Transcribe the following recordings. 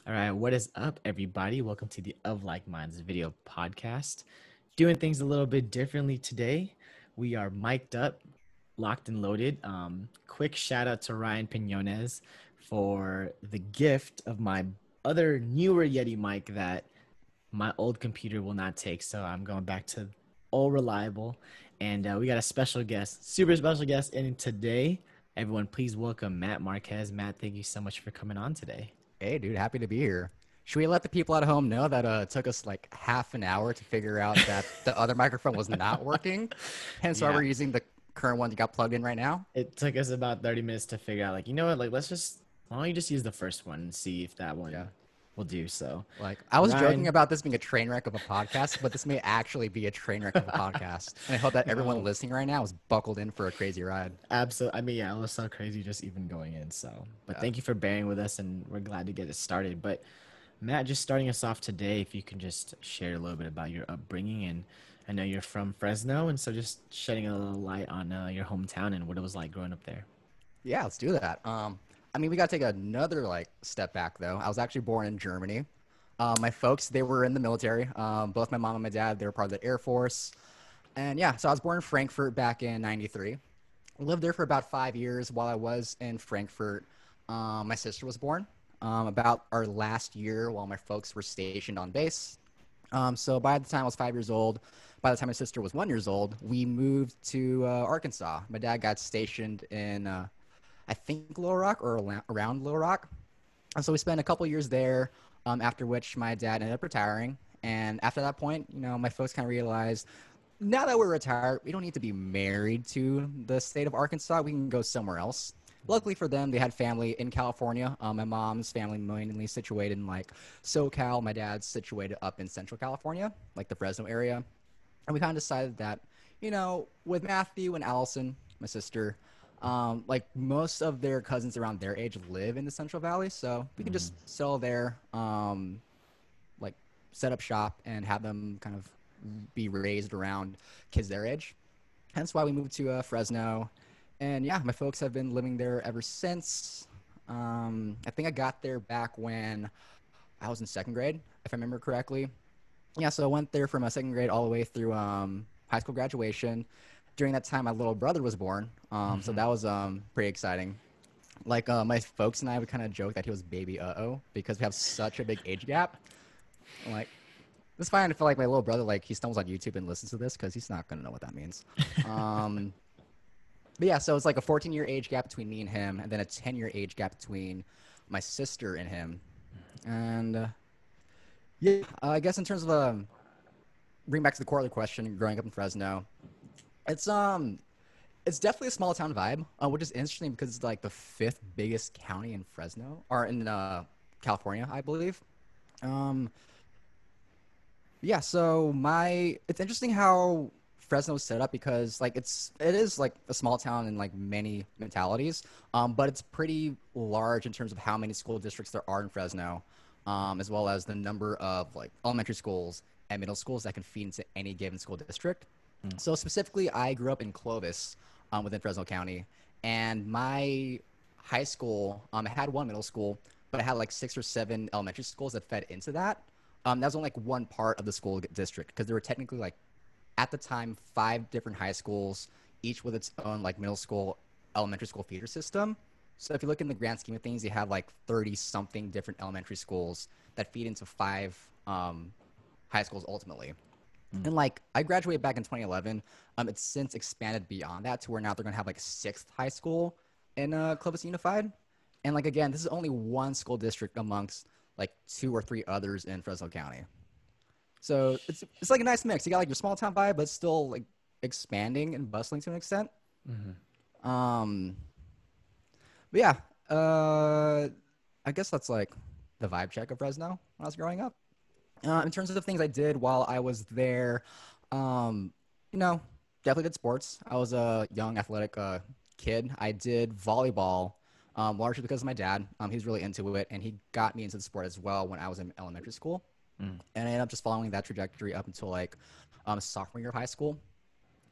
All right, what is up, everybody? Welcome to the Of Like Minds video podcast. Doing things a little bit differently today. We are mic'd up, locked and loaded. Quick shout out to Ryan Pinones for the gift of my other newer Yeti mic that my old computer will not take. So I'm going back to all reliable. And we got a special guest, super special guest in today. Everyone, please welcome Matt Marquez. Matt, thank you so much for coming on today. Hey, dude, happy to be here. Should we let the people at home know that it took us like half an hour to figure out that the other microphone was not working? Hence why Yeah, we're using the current one that got plugged in right now? it took us about 30 minutes to figure out, like, you know what, like, let's just, why don't you just use the first one and see if that Yeah. one will do so. Like, I was joking Ryan, about this being a train wreck of a podcast, but this may actually be a train wreck of a podcast. And I hope that everyone no, listening right now is buckled in for a crazy ride. absolutely. I mean, yeah, it was so crazy just even going in. So, but Yeah. thank you for bearing with us, and we're glad to get it started. But Matt, just starting us off today, if you can just share a little bit about your upbringing, and I know you're from Fresno, and so just shedding a little light on your hometown and what it was like growing up there. Yeah, let's do that. I mean, we got to take another like step back though. I was actually born in Germany. My folks, they were in the military. Both my mom and my dad, they were part of the Air Force. And yeah, so I was born in Frankfurt back in '93. Lived there for about 5 years. While I was in Frankfurt, my sister was born. About our last year while my folks were stationed on base. So by the time I was 5 years old, by the time my sister was 1 year old, we moved to Arkansas. My dad got stationed in, I think, Little Rock or around Little Rock. And so we spent a couple years there, after which my dad ended up retiring. And after that point, my folks kind of realized now that we're retired, we don't need to be married to the state of Arkansas. We can go somewhere else. Luckily for them, they had family in California. My mom's family mainly situated in like SoCal. My dad's situated up in Central California, like the Fresno area. And we kind of decided that, with Matthew and Allison, my sister, like most of their cousins around their age live in the Central Valley, so we could just settle there, like set up shop and have them kind of be raised around kids their age. Hence why we moved to Fresno. And yeah, my folks have been living there ever since. I think I got there back when I was in second grade, if I remember correctly. Yeah, so I went there from second grade all the way through high school graduation. During that time, my little brother was born, so Mm-hmm. that was pretty exciting. Like my folks and I would kind of joke that he was baby uh-oh because we have such a big age gap. Like it's fine. I feel like my little brother, like he stumbles on YouTube and listens to this because he's not gonna know what that means. Um, but yeah, so it's like a 14-year age gap between me and him, and then a 10-year age gap between my sister and him. And yeah, I guess in terms of bring back to the core of the question, growing up in Fresno, it's it's definitely a small town vibe, which is interesting because it's like the fifth biggest county in Fresno or in California, I believe. Um, yeah, so it's interesting how Fresno's set up because like it is like a small town in like many mentalities, but it's pretty large in terms of how many school districts there are in Fresno, as well as the number of like elementary schools and middle schools that can feed into any given school district. So specifically, I grew up in Clovis, within Fresno County, and my high school, it had one middle school, but it had like six or seven elementary schools that fed into that. That was only like one part of the school district because there were technically like at the time five different high schools, each with its own like middle school, elementary school feeder system. So if you look in the grand scheme of things, you have like 30 something different elementary schools that feed into five high schools ultimately. And like I graduated back in 2011. It's since expanded beyond that to where now they're gonna have like a sixth high school in Clovis Unified. And like again, this is only one school district amongst like two or three others in Fresno County. So it's like a nice mix. You got like your small town vibe, but it's still like expanding and bustling to an extent. Mm-hmm. Um, but yeah, I guess that's like the vibe check of Fresno when I was growing up. In terms of things I did while I was there, um, you know, definitely did sports. I was a young athletic kid. I did volleyball, largely because of my dad. He's really into it, and he got me into the sport as well when I was in elementary school. And I ended up just following that trajectory up until like sophomore year of high school.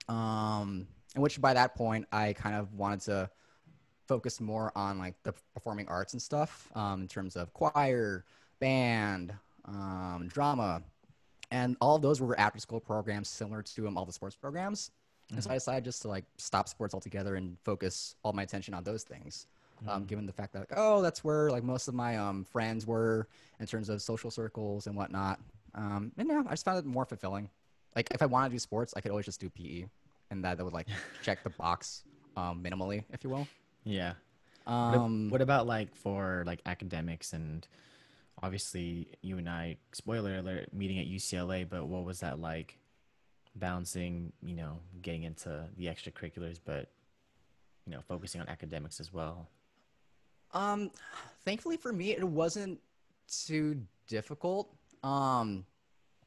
In which by that point I kind of wanted to focus more on like the performing arts and stuff, in terms of choir, band, drama, and all of those were after school programs similar to all the sports programs. And so Mhm. I decided just to like stop sports altogether and focus all my attention on those things. Mm. Given the fact that like, oh, that's where like most of my friends were in terms of social circles and whatnot. And yeah, I just found it more fulfilling. Like if I wanted to do sports, I could always just do PE, and that would like check the box minimally, if you will. Yeah. Um, What about like for like academics and obviously you and I, spoiler alert, meeting at UCLA, but what was that like balancing, getting into the extracurriculars, but focusing on academics as well? um, Thankfully for me, it wasn't too difficult. Um,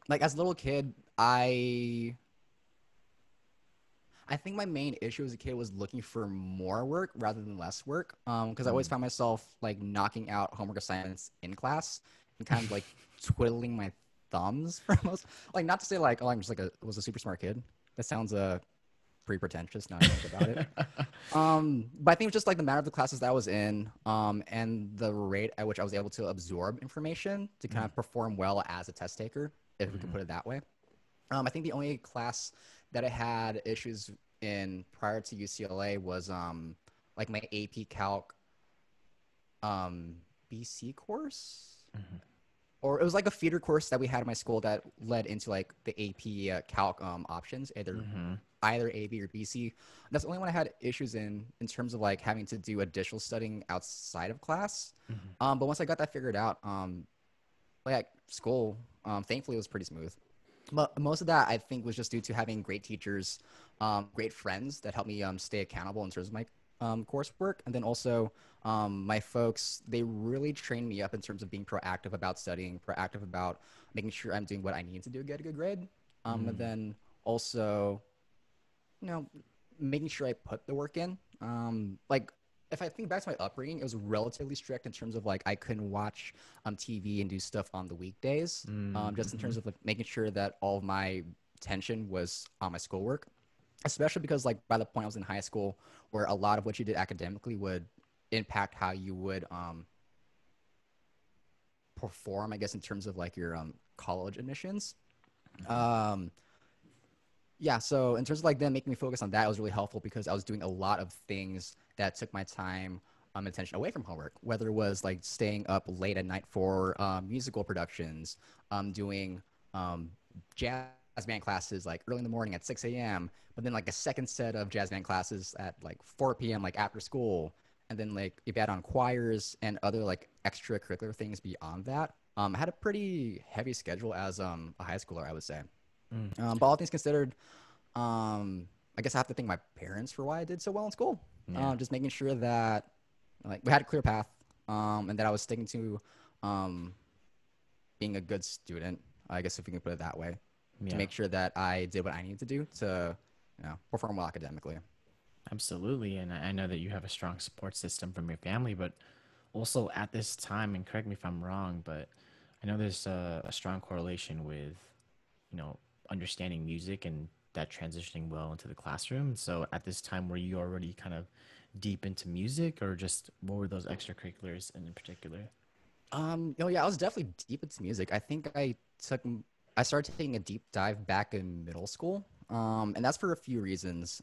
like as a little kid, I think my main issue as a kid was looking for more work rather than less work. Because I always Mm. found myself like knocking out homework assignments in class and kind of like twiddling my thumbs for most. Like not to say like, oh, I'm just like a was a super smart kid. That sounds pretty pretentious now that I think about it. But I think it was just like the matter of the classes that I was in, and the rate at which I was able to absorb information to kind Mm. of perform well as a test taker, if we could Mhm. put it that way. I think the only class that I had issues in prior to UCLA was like my AP Calc um BC course, Mhm. or it was like a feeder course that we had in my school that led into like the AP Calc options, Mhm. either AB or BC. That's the only one I had issues in terms of like having to do additional studying outside of class. Mhm. But once I got that figured out, like school, thankfully it was pretty smooth. But most of that I think was just due to having great teachers, great friends that helped me stay accountable in terms of my coursework, and then also my folks. They really trained me up in terms of being proactive about studying, proactive about making sure I'm doing what I need to do to get a good grade, and Mm. then also you know, making sure I put the work in. Like if I think back to my upbringing, it was relatively strict in terms of like I couldn't watch TV and do stuff on the weekdays. Mm. Just in terms Mhm. of like making sure that all of my attention was on my schoolwork, especially because like by the point I was in high school, where a lot of what you did academically would impact how you would perform, I guess, in terms of like your college admissions. Um, yeah, so in terms of like them making me focus on that, it was really helpful because I was doing a lot of things that took my time and attention away from homework, whether it was like staying up late at night for musical productions, doing um, jazz band classes like early in the morning at 6 a.m., but then like a second set of jazz band classes at like 4 p.m., like after school. And then like if you add on choirs and other like extracurricular things beyond that, I had a pretty heavy schedule as a high schooler, I would say. Mm. But all things considered, I guess I have to thank my parents for why I did so well in school. Yeah. Just making sure that like we had a clear path, and that I was sticking to um, being a good student. I guess if we can put it that way, to Yeah. make sure that I did what I needed to do to, perform well academically. Absolutely. And I know that you have a strong support system from your family, but also at this time, and correct me if I'm wrong, but I know there's a strong correlation with, you know, understanding music and that transitioning well into the classroom. So at this time, were you already kind of deep into music or just what were those extracurriculars in particular? Yeah, I was definitely deep into music. I think I started taking a deep dive back in middle school, and that's for a few reasons.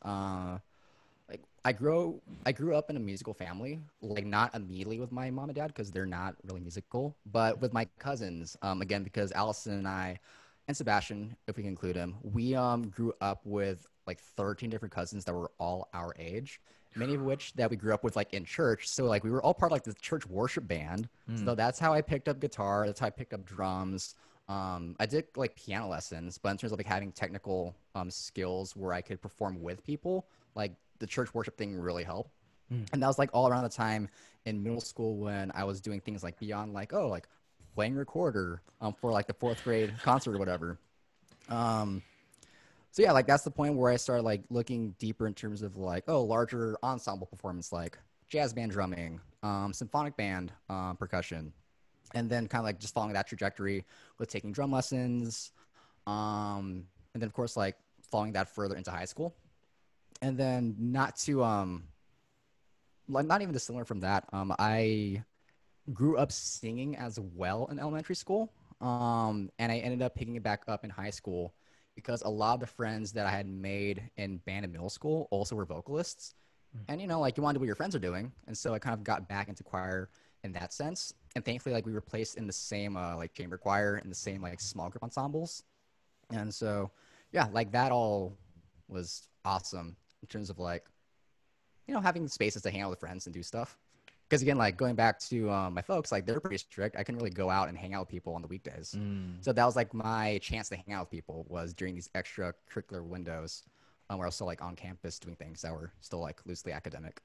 Like I grew up in a musical family, like not immediately with my mom and dad because they're not really musical, but with my cousins. Again, because Allison and I, and Sebastian, if we can include him, we grew up with like 13 different cousins that were all our age, many of which that we grew up with like in church. So like we were all part of like the church worship band. Mm. So that's how I picked up guitar. That's how I picked up drums. I did like piano lessons, but in terms of like having technical skills where I could perform with people, like the church worship thing really helped. Mm. And that was like all around the time in middle school when I was doing things like beyond like, oh, like playing recorder for like the fourth grade concert or whatever. Um, so yeah, like that's the point where I started like looking deeper in terms of like, oh, larger ensemble performance like jazz band drumming, symphonic band percussion, and then kind of like just following that trajectory with taking drum lessons, and then of course like following that further into high school, and then not to like not even dissimilar from that. I grew up singing as well in elementary school. And I ended up picking it back up in high school because a lot of the friends that I had made in band in middle school also were vocalists. And like you want to do what your friends are doing. And so I kind of got back into choir in that sense. And thankfully, like we were placed in the same like chamber choir and the same like small group ensembles. And so yeah, like that all was awesome in terms of like having spaces to hang out with friends and do stuff. Because again, like going back to my folks, like they're pretty strict. I couldn't really go out and hang out with people on the weekdays. Mm, So that was like my chance to hang out with people was during these extracurricular windows where I was still like on campus doing things that were still like loosely academic.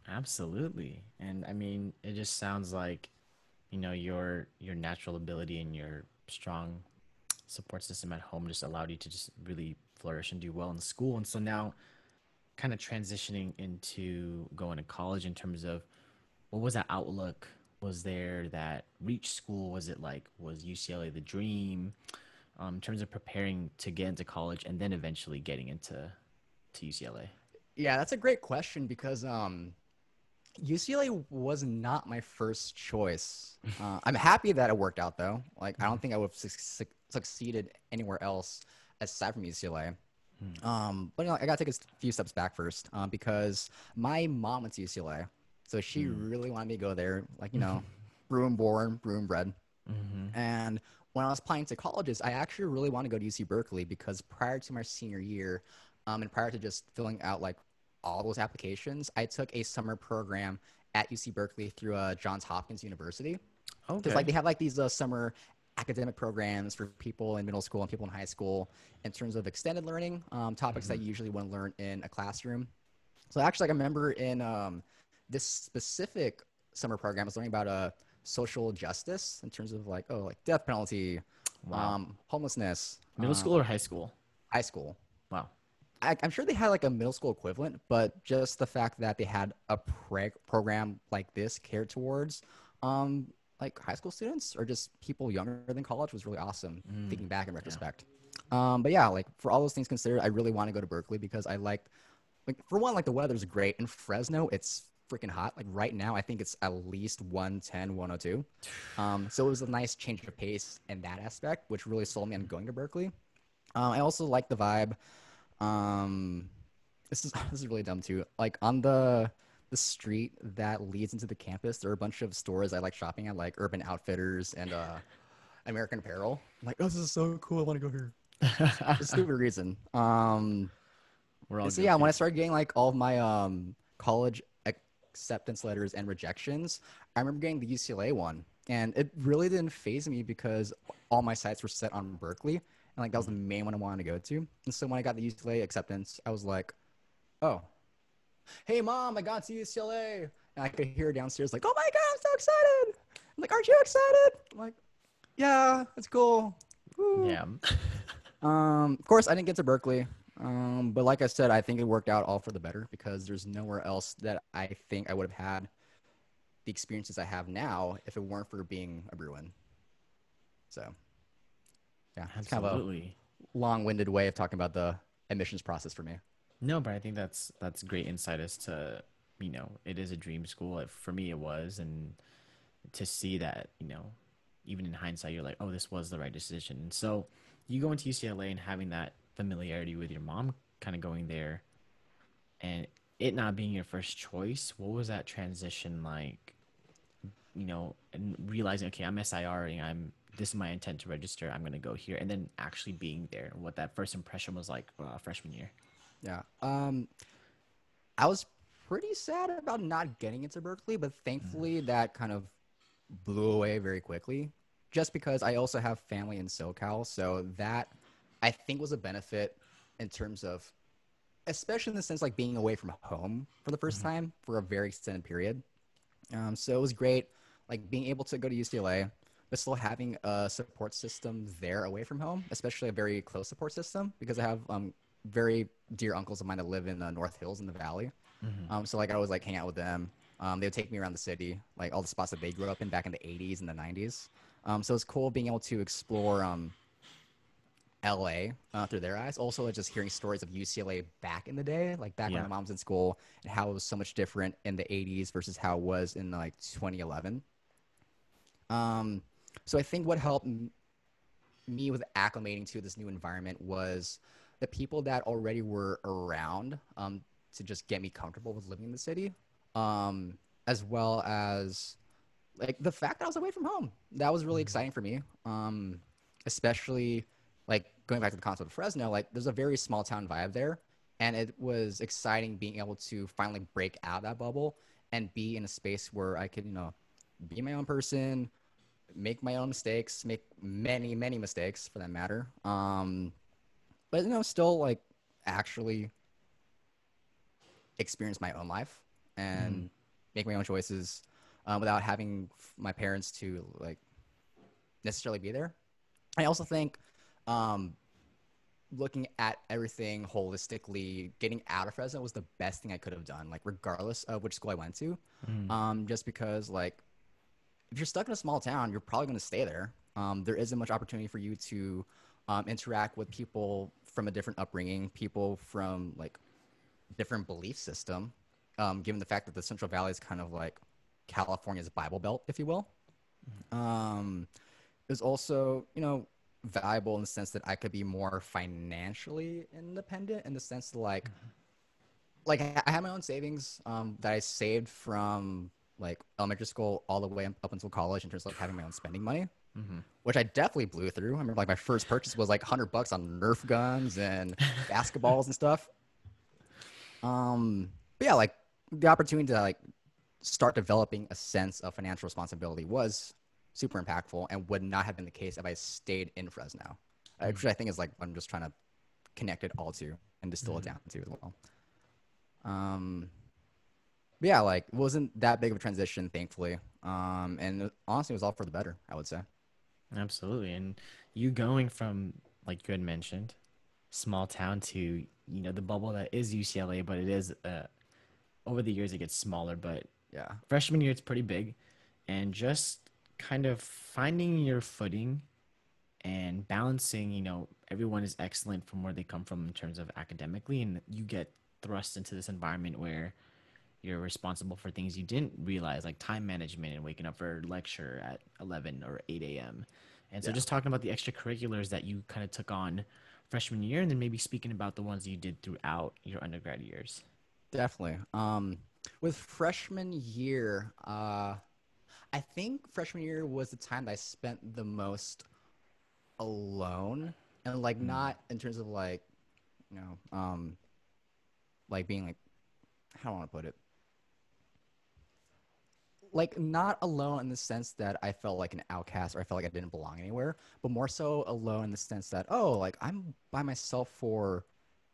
absolutely. And I mean, it just sounds like, your natural ability and your strong support system at home just allowed you to just really flourish and do well in school. And so now kind of transitioning into going to college in terms of what was that outlook? Was there that reach school? Was it like, was UCLA the dream? In terms of preparing to get into college and then eventually getting to UCLA? Yeah, that's a great question because UCLA was not my first choice. I'm happy that it worked out though. Like, I don't think I would have succeeded anywhere else aside from UCLA. But I gotta take a few steps back first because my mom went to UCLA, so she really wanted me to go there. Like, Broome born, Broome bred. And when I was applying to colleges, I actually really wanted to go to UC Berkeley because prior to my senior year, and prior to just filling out like all those applications, I took a summer program at UC Berkeley through Johns Hopkins University because like Okay. they have like these summer academic programs for people in middle school and people in high school in terms of extended learning topics that you usually want to learn in a classroom. So actually, like, I remember in this specific summer program, I was learning about social justice in terms of like like death penalty, Wow. homelessness, Middle school or high school? high school. Wow. I'm sure they had like a middle school equivalent, but just the fact that they had a program like this cared towards um, like high school students or just people younger than college was really awesome. Thinking back in Yeah. retrospect, but yeah, like for all those things considered, I really want to go to Berkeley because I liked like for one, like the weather's great in Fresno. It's freaking hot. Like right now, I think it's at least 110, 102. So it was a nice change of pace in that aspect, which really sold me on going to Berkeley. I also like the vibe. Um, this is this is really dumb too. Like on the street that leads into the campus, there are a bunch of stores I like shopping at, like Urban Outfitters and American Apparel. I'm like, oh, this is so cool. I want to go here. For a stupid reason. We're all And so yeah, when I guilty. started getting like all of my college acceptance letters and rejections, I remember getting the UCLA one, and it really didn't phase me because all my sights were set on Berkeley, and like that was the main one I wanted to go to. And so when I got the UCLA acceptance, I was like, "Oh, hey mom, I got to UCLA," and I could hear her downstairs like, "Oh my god, I'm so excited!" I'm like, "Aren't you excited?" I'm like, "Yeah, it's cool." Woo. Yeah. Of course, I didn't get to Berkeley. But like I said, I think it worked out all for the better because there's nowhere else that I think I would have had the experiences I have now if it weren't for being a Bruin. So yeah, it's kind of a Absolutely. long-winded way of talking about the admissions process for me. No, but I think that's great insight as to, it is a dream school. For me, it was, and to see that, even in hindsight, you're like, oh, this was the right decision. And so you go into UCLA and having that familiarity with your mom kind of going there and it not being your first choice, what was that transition like, and realizing, okay, I'm SIR, this is my intent to register, I'm going to go here, and then actually being there, what that first impression was like freshman year. Yeah. I was pretty sad about not getting into Berkeley, but thankfully that kind of blew away very quickly just because I also have family in SoCal. So that I think was a benefit in terms of, especially in the sense like being away from home for the first time for a very extended period. So it was great, like being able to go to UCLA, but still having a support system there away from home, especially a very close support system because I have very dear uncles of mine that live in the North Hills in the Valley. So like I always like hang out with them. They would take me around the city, like all the spots that they grew up in back in the 80s and the 90s. So it's cool being able to explore LA through their eyes. Also, just hearing stories of UCLA back in the day, like back when Yeah. my mom's in school, and how it was so much different in the 80s versus how it was in like 2011. Um, so I think what helped me with acclimating to this new environment was the people that already were around to just get me comfortable with living in the city, um, as well as like the fact that I was away from home. That was really exciting for me, especially like going back to the concept of Fresno. Like, there's a very small town vibe there, and it was exciting being able to finally break out that bubble and be in a space where I could, be my own person, make my own mistakes, make many, many mistakes for that matter. But still like actually experience my own life Mm, and make my own choices without having my parents to like necessarily be there. I also think um, looking at everything holistically, getting out of Fresno was the best thing I could have done, like regardless of which school I went to. mm, Just because like if you're stuck in a small town, you're probably going to stay there. There isn't much opportunity for you to interact with people from a different upbringing, people from like different belief system, given the fact that the Central Valley is kind of like California's Bible Belt, if you will. Um, it was also, valuable in the sense that I could be more financially independent in the sense that like I had my own savings that I saved from like elementary school all the way up until college in terms of like having my own spending money, mhm. which I definitely blew through. I remember like my first purchase was like $100 on Nerf guns and basketballs and stuff. But yeah, like the opportunity to like start developing a sense of financial responsibility was super impactful and would not have been the case if I stayed in Fresno. Mm, Which I think is like what I'm just trying to connect it all to and distill it mm. down to as well. Um, but yeah, like it wasn't that big of a transition, thankfully. And honestly, it was all for the better, I would say. Absolutely. And you going from, like you had mentioned, small town to, the bubble that is UCLA, but it is, over the years, it gets smaller. But Yeah, freshman year, it's pretty big. And just kind of finding your footing and balancing, everyone is excellent from where they come from in terms of academically. And you get thrust into this environment where you're responsible for things you didn't realize, like time management and waking up for a lecture at 11 or 8 a.m. And so yeah, just talking about the extracurriculars that you kind of took on freshman year, and then maybe speaking about the ones you did throughout your undergrad years. definitely. With freshman year, I think freshman year was the time that I spent the most alone, and like Mm, not in terms of like like being like how do I want to put it, like not alone in the sense that I felt like an outcast or I felt like I didn't belong anywhere, but more so alone in the sense that, oh, like I'm by myself for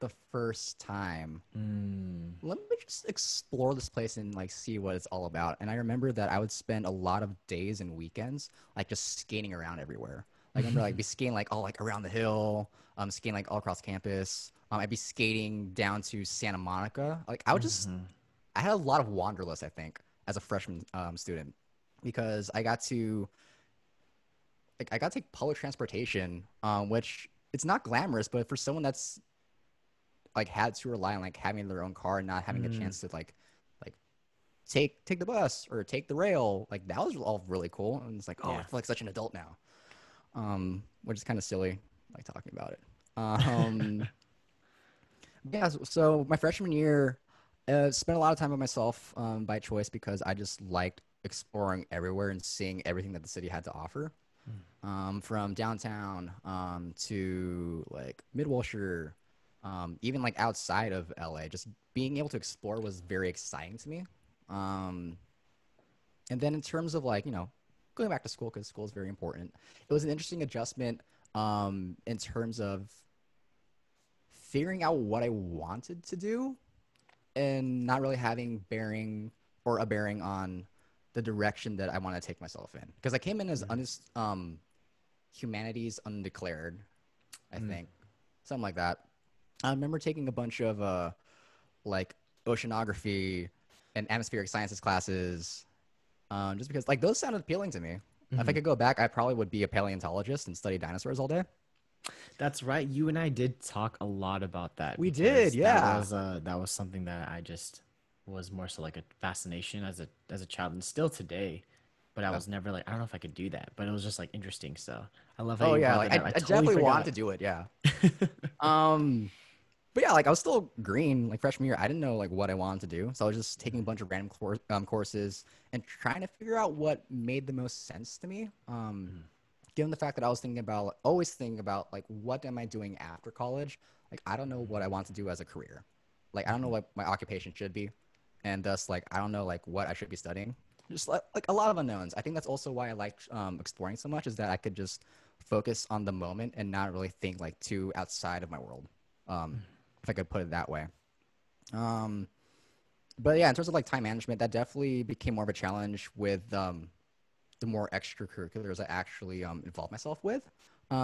the first time. mm, Let me just explore this place and like see what it's all about. And I remember that I would spend a lot of days and weekends like just skating around everywhere. Like I remember like be skating like all like around the hill, skating like all across campus. I'd be skating down to Santa Monica. Like mhm, I had a lot of wanderlust, I think, as a freshman student, because I got to take public transportation, which it's not glamorous, but for someone that's like had to rely on like having their own car and not having a mm, chance to like take the bus or take the rail, like that was all really cool. And it's like, oh, I yeah. feel like such an adult now, which is kind of silly, like talking about it. Um, Yeah, so my freshman year, spent a lot of time by myself by choice because I just liked exploring everywhere and seeing everything that the city had to offer. Mm, From downtown to like Mid-Wilshire, even like outside of LA, just being able to explore was very exciting to me. Um, and then in terms of like, going back to school because school is very important, it was an interesting adjustment in terms of figuring out what I wanted to do and not really having bearing or a bearing on the direction that I want to take myself in. Because I came in as mm, humanities undeclared, I mm. think, something like that. I remember taking a bunch of like oceanography and atmospheric sciences classes, just because like those sounded appealing to me. If I Mhm. could go back, I probably would be a paleontologist and study dinosaurs all day. That's right. You and I did talk a lot about that We did, because yeah. that was something that I just was more so like a fascination as a child and still today. but I Yeah. was never like, I don't know if I could do that. But it was just like interesting. So I love how Oh you yeah, brought like that up. I I totally definitely wanted forgot. to do it. Yeah. Um, but yeah, like I was still green like freshman year. I didn't know like what I wanted to do, so I was just taking a bunch of random courses and trying to figure out what made the most sense to me. Given the fact that I was thinking about always thinking about like what am I doing after college? Like I don't know what I want to do as a career. Like I don't know what my occupation should be, and thus like I don't know like what I should be studying. Just like a lot of unknowns. I think that's also why I like exploring so much is that I could just focus on the moment and not really think like too outside of my world. If I could put it that way. Um, but yeah, in terms of like time management, that definitely became more of a challenge with the more extracurriculars I actually involved myself with.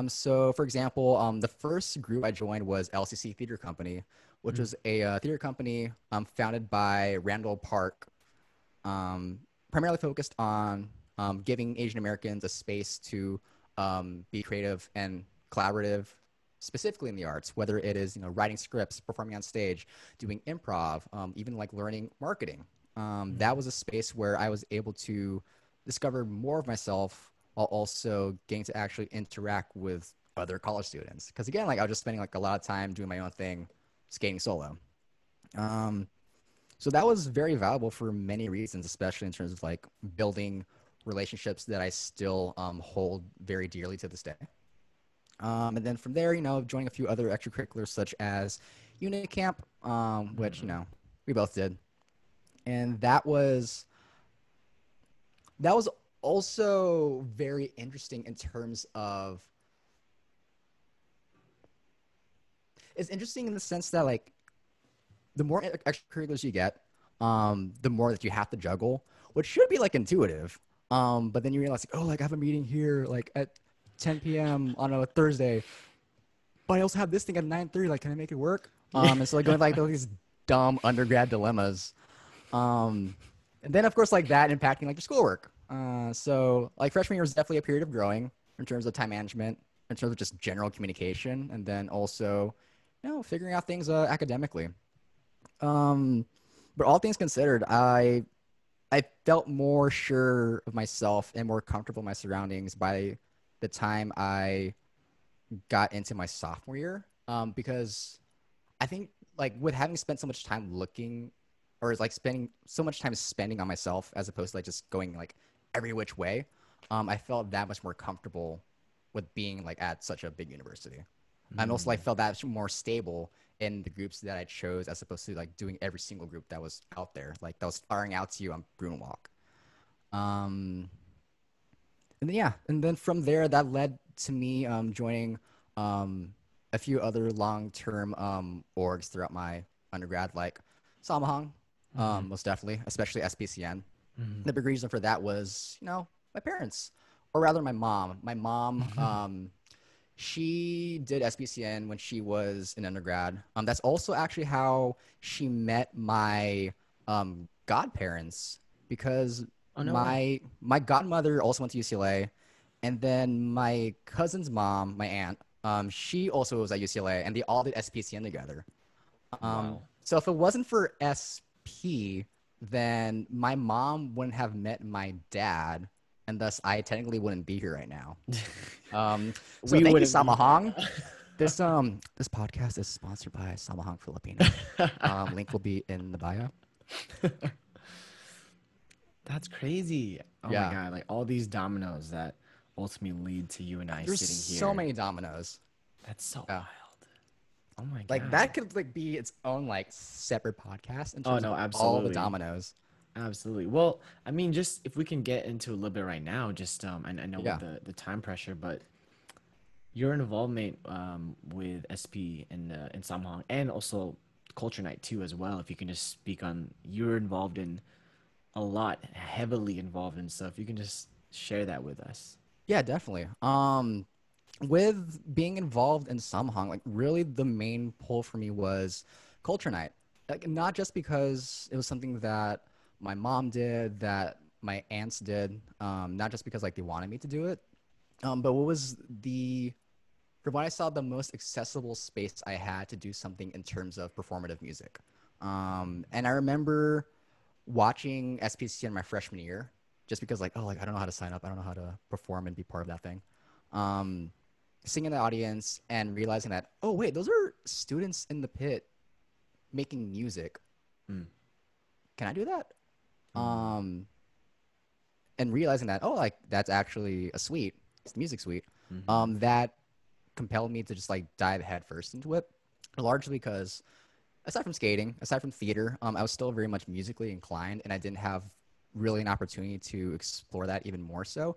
So, for example, the first group I joined was LCC Theater Company, which Mm, was a theater company founded by Randall Park, um, primarily focused on giving Asian Americans a space to be creative and collaborative, specifically in the arts, whether it is writing scripts, performing on stage, doing improv, even like learning marketing. That mm, was a space where I was able to discover more of myself while also getting to actually interact with other college students. Because again, like I was just spending like a lot of time doing my own thing, skating solo. Um, so that was very valuable for many reasons, especially in terms of like building relationships that I still hold very dearly to this day. And then from there, joining a few other extracurriculars such as unit camp, which mm. we both did, and that was also very interesting in terms of it's interesting in the sense that like the more extracurriculars you get, the more that you have to juggle, which should be like intuitive. But then you realize, like, oh, like I have a meeting here, like at 10 p.m. on a Thursday, but I also have this thing at 9:30. Like, can I make it work? Yeah. And so like going like these dumb undergrad dilemmas. Um, and then of course like that impacting like your schoolwork. So like freshman year was definitely a period of growing in terms of time management, in terms of just general communication, and then also, figuring out things academically. Um, but all things considered, I felt more sure of myself and more comfortable in my surroundings by the time I got into my sophomore year. Because I think like with having spent so much time looking, or like spending so much time spending on myself as opposed to like just going like every which way, I felt that much more comfortable with being like at such a big university. And also like Mm. felt that more stable in the groups that I chose as opposed to like doing every single group that was out there, like that was firing out to you on Brunewalk. Um, and then yeah, and then from there that led to me joining um, a few other long-term orgs throughout my undergrad, like Samahang, Mhm, most definitely, especially SPCN. mhm, The big reason for that was, my parents, or rather my mom. My mom, mhm. she did SPCN when she was in undergrad. That's also actually how she met my godparents because Oh, no way. my godmother also went to UCLA, and then my cousin's mom, my aunt, she also was at UCLA, and they all did SPCN together. Wow. So if it wasn't for SP, then my mom wouldn't have met my dad, and thus I technically wouldn't be here right now. So We thank you, wouldn't be here Samahang. right This podcast is sponsored by Samahang Filipino. now. Link will be in the bio. That's crazy. Oh my Yeah, God. Like all these dominoes that ultimately lead to you and I there's sitting so here. many dominoes. That's so Yeah, wild. Oh my like God. that could like be its own like separate podcast in Oh terms of no, all the absolutely. dominoes. Absolutely. Well, I mean, just if we can get into a little bit right now, just and I know with Yeah, the time pressure, but your involvement with SP and Samhang and also Culture Night too as well. If you can just speak on you're involved in a lot, heavily involved in stuff. You can just share that with us. yeah, definitely. With being involved in Samhang, like really the main pull for me was Culture Night. Like, not just because it was something that my mom did, that my aunts did, not just because like they wanted me to do it, but what was from what I saw, the most accessible space I had to do something in terms of performative music. And I remember watching SPC in my freshman year. just because like, oh, like I don't know how to sign up, I don't know how to perform and be part of that thing. Um, Singing in the audience and realizing that, oh wait, those are students in the pit making music. Mm, Can I do that? mm, Um, and realizing that, oh, like that's actually a suite, it's the music suite. mm-hmm. That compelled me to just like dive headfirst into it, largely because aside from skating, aside from theater, I was still very much musically inclined, and I didn't have really an opportunity to explore that even more so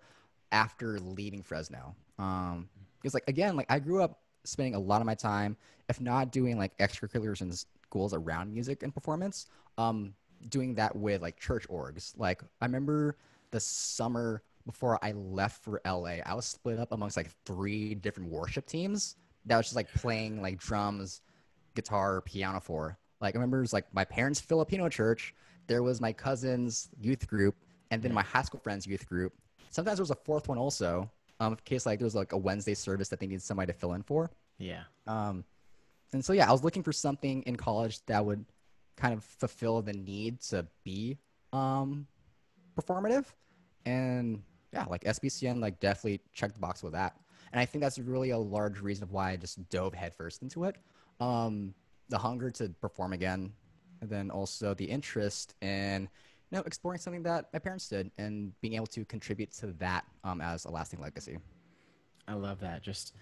after leaving Fresno. Because like again, like I grew up spending a lot of my time, if not doing like extracurriculars and schools around music and performance, doing that with like church orgs. Like I remember the summer before I left for LA, I was split up amongst like three different worship teams that was just like playing like drums, guitar, piano for. Like I remember it was like my parents' Filipino church. There was my cousin's youth group, and then Yeah. my high school friends' youth group. Sometimes there was a fourth one also, in case like there was like a Wednesday service that they needed somebody to fill in for. Yeah. Um, and so yeah, I was looking for something in college that would kind of fulfill the need to be um, performative, and yeah, like SBCN like definitely checked the box with that. And I think that's really a large reason of why I just dove headfirst into it. Um, the hunger to perform again, and then also the interest in exploring something that my parents did and being able to contribute to that as a lasting legacy. I love that. Just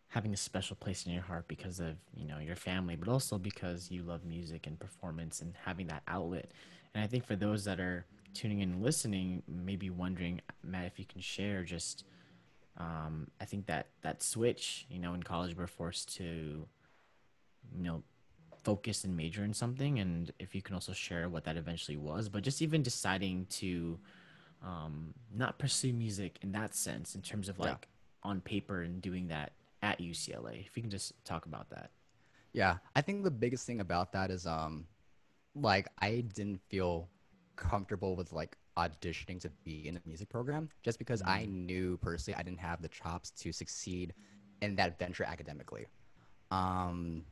having a special place in your heart because of, your family, but also because you love music and performance and having that outlet. And I think for those that are tuning in and listening, maybe wondering, Matt, if you can share just, I think that switch, in college we're forced to, you know, focus and major in something, and if you can also share what that eventually was, but just even deciding to not pursue music in that sense, in terms of Yeah. like on paper and doing that at UCLA. If you can just talk about that. Yeah, I think the biggest thing about that is like I didn't feel comfortable with like auditioning to be in a music program just because I Mm, knew personally I didn't have the chops to succeed in that venture academically. Um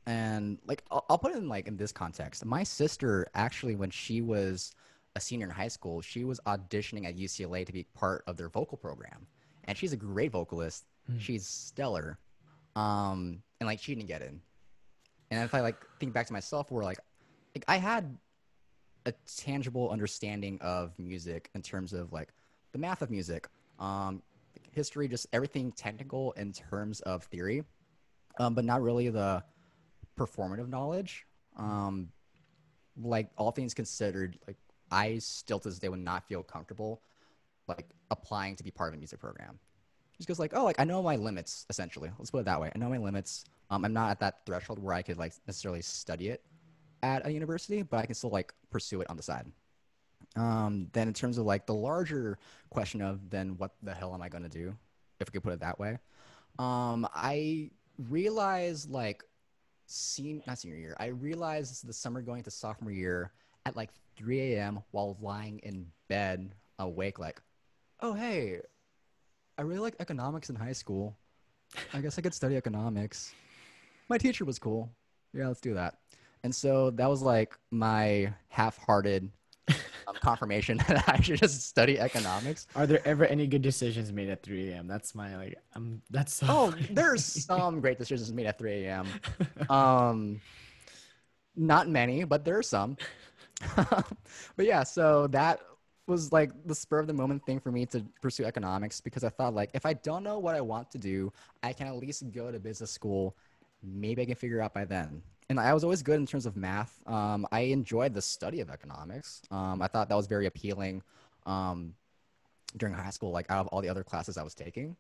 and like I'll put it in like in this context. My sister actually when she was a senior in high school, she was auditioning at UCLA to be part of their vocal program. And she's a great vocalist. mm, She's stellar. And like she didn't get in. And if I like think back to myself, where like I had a tangible understanding of music in terms of like the math of music, history, just everything technical in terms of theory, but not really the performative knowledge. Um, like all things considered, like I still to this day would not feel comfortable like applying to be part of a music program. Just because like, oh, like I know my limits essentially. Let's put it that way. I know my limits. I'm not at that threshold where I could like necessarily study it at a university, but I can still like pursue it on the side. Then in terms of like the larger question of then what the hell am I going to do, if we could put it that way, I realized like not senior year, I realized the summer going to sophomore year at like 3 a.m. while lying in bed awake, like, oh hey, I really like economics in high school. I guess I could study economics. My teacher was cool. Yeah, let's do that. And so that was like my half-hearted confirmation that I should just study economics. are there ever any good decisions made at 3 a.m.? That's my like that's so Oh, there's funny. some great decisions made at 3 a.m. Um, not many, but there are some. But yeah, so that was like the spur of the moment thing for me to pursue economics because I thought like if I don't know what I want to do, I can at least go to business school. Maybe I can figure out by then. And I was always good in terms of math. I enjoyed the study of economics. I thought that was very appealing um, during high school, like out of all the other classes I was taking.